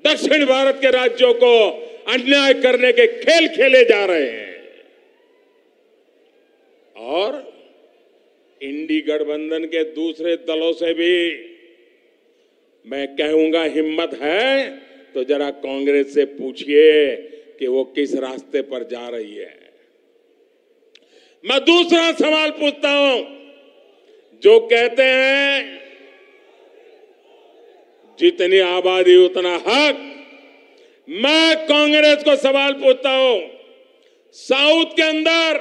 दक्षिण भारत के राज्यों को अन्याय करने के खेल खेले जा रहे हैं। और इंडी गठबंधन के दूसरे दलों से भी मैं कहूंगा, हिम्मत है तो जरा कांग्रेस से पूछिए कि वो किस रास्ते पर जा रही है। मैं दूसरा सवाल पूछता हूं, जो कहते हैं जितनी आबादी उतना हक, मैं कांग्रेस को सवाल पूछता हूं, साउथ के अंदर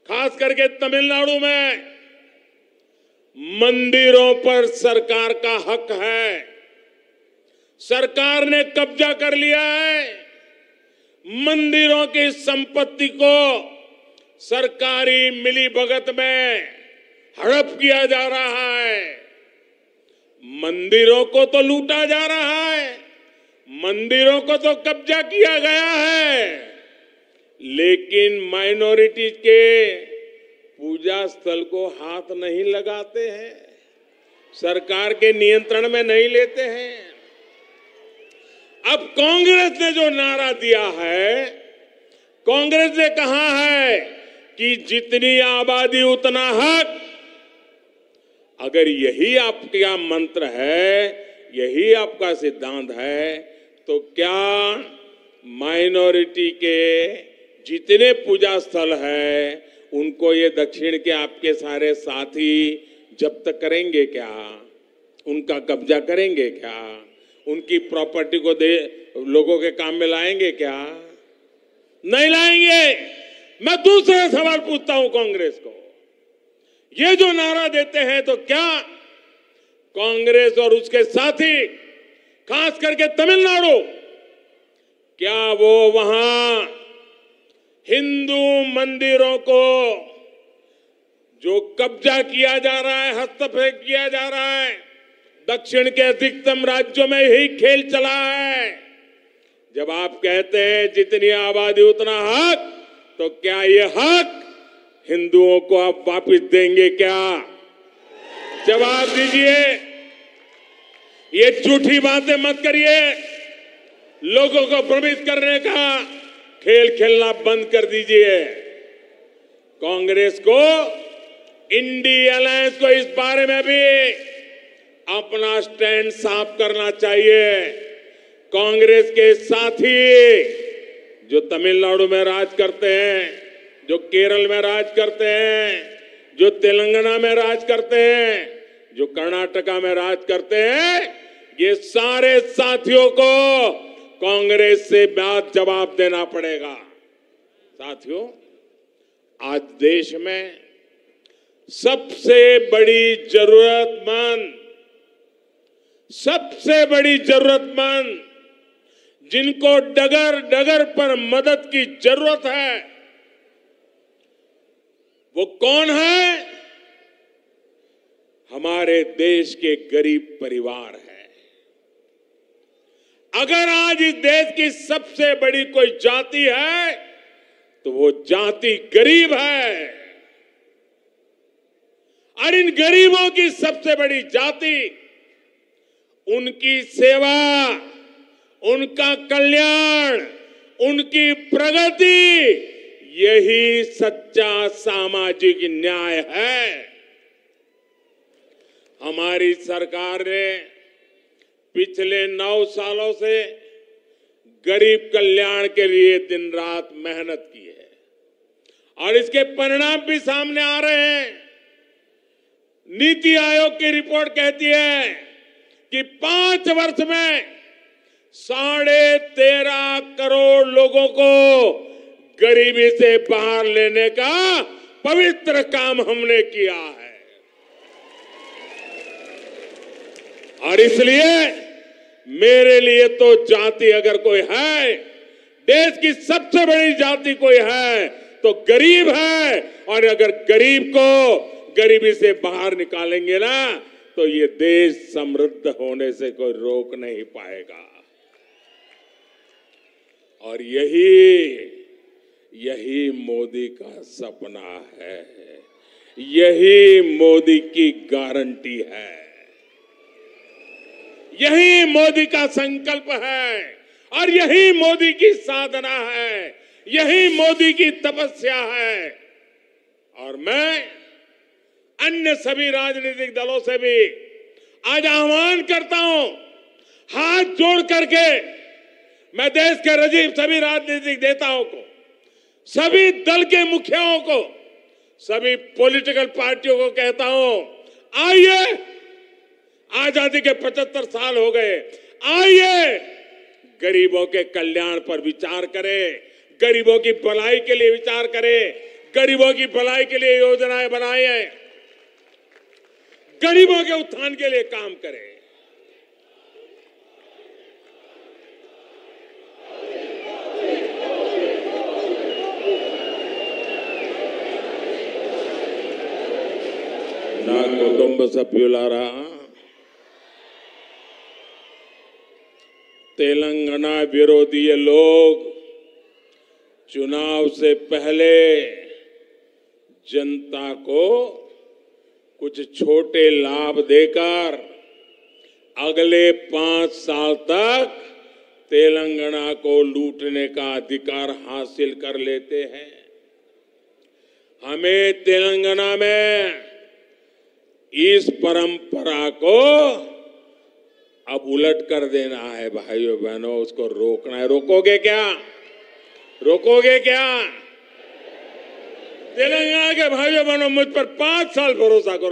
खास करके तमिलनाडु में मंदिरों पर सरकार का हक है। सरकार ने कब्जा कर लिया है। मंदिरों की संपत्ति को सरकारी मिलीभगत में हड़प किया जा रहा है। मंदिरों को तो लूटा जा रहा है, मंदिरों को तो कब्जा किया गया है, लेकिन माइनॉरिटी के पूजा स्थल को हाथ नहीं लगाते हैं, सरकार के नियंत्रण में नहीं लेते हैं। अब कांग्रेस ने जो नारा दिया है, कांग्रेस ने कहा है कि जितनी आबादी उतना हक। अगर यही आपका मंत्र है, यही आपका सिद्धांत है, तो क्या माइनॉरिटी के जितने पूजा स्थल है उनको ये दक्षिण के आपके सारे साथी जब्त करेंगे क्या? उनका कब्जा करेंगे क्या? उनकी प्रॉपर्टी को लोगों के काम में लाएंगे क्या? नहीं लाएंगे। मैं दूसरा सवाल पूछता हूं कांग्रेस को, ये जो नारा देते हैं तो क्या कांग्रेस और उसके साथी, खास करके तमिलनाडु, क्या वो वहां हिंदू मंदिरों को जो कब्जा किया जा रहा है, हस्तक्षेप किया जा रहा है, दक्षिण के अधिकतम राज्यों में यही खेल चला है। जब आप कहते हैं जितनी आबादी उतना हक, तो क्या ये हक हिंदुओं को आप वापस देंगे क्या? जवाब दीजिए। ये झूठी बातें मत करिए। लोगों को भ्रमित करने का खेल खेलना बंद कर दीजिए। कांग्रेस को, इंडी अलायंस को इस बारे में भी अपना स्टैंड साफ करना चाहिए। कांग्रेस के साथी जो तमिलनाडु में राज करते हैं, जो केरल में राज करते हैं, जो तेलंगाना में राज करते हैं, जो कर्नाटका में राज करते हैं, ये सारे साथियों को कांग्रेस से बात जवाब देना पड़ेगा। साथियों, आज देश में सबसे बड़ी जरूरतमंद जिनको डगर डगर पर मदद की जरूरत है, वो कौन है? हमारे देश के गरीब परिवार है। अगर आज इस देश की सबसे बड़ी कोई जाति है तो वो जाति गरीब है। और इन गरीबों की सबसे बड़ी जाति, उनकी सेवा, उनका कल्याण, उनकी प्रगति, यही सच्चा सामाजिक न्याय है। हमारी सरकार ने पिछले 9 सालों से गरीब कल्याण के लिए दिन रात मेहनत की है और इसके परिणाम भी सामने आ रहे हैं। नीति आयोग की रिपोर्ट कहती है कि 5 वर्ष में 13.5 करोड़ लोगों को गरीबी से बाहर लेने का पवित्र काम हमने किया है। और इसलिए मेरे लिए तो जाति अगर कोई है, देश की सबसे बड़ी जाति कोई है तो गरीब है। और अगर गरीब को गरीबी से बाहर निकालेंगे ना, तो ये देश समृद्ध होने से कोई रोक नहीं पाएगा। और यही मोदी का सपना है, यही मोदी की गारंटी है, यही मोदी का संकल्प है और यही मोदी की साधना है, यही मोदी की तपस्या है। और मैं अन्य सभी राजनीतिक दलों से भी आज आह्वान करता हूं, हाथ जोड़ करके मैं देश के सभी राजनीतिक नेताओं को, सभी दल के मुखियाओं को, सभी पॉलिटिकल पार्टियों को कहता हूं, आइए, आजादी के 75 साल हो गए, आइए गरीबों के कल्याण पर विचार करें, गरीबों की भलाई के लिए विचार करें, गरीबों की भलाई के लिए योजनाएं बनाएं, गरीबों के उत्थान के लिए काम करें। నా కుటుంబ సభ్యులారా, तेलंगाना विरोधी लोग चुनाव से पहले जनता को कुछ छोटे लाभ देकर अगले 5 साल तक तेलंगाना को लूटने का अधिकार हासिल कर लेते हैं। हमें तेलंगाना में इस परंपरा को अब उलट कर देना है भाइयों बहनों, उसको रोकना है। रोकोगे क्या? रोकोगे क्या? तेलंगाना के भाइयों बहनों, मुझ पर 5 साल भरोसा करो।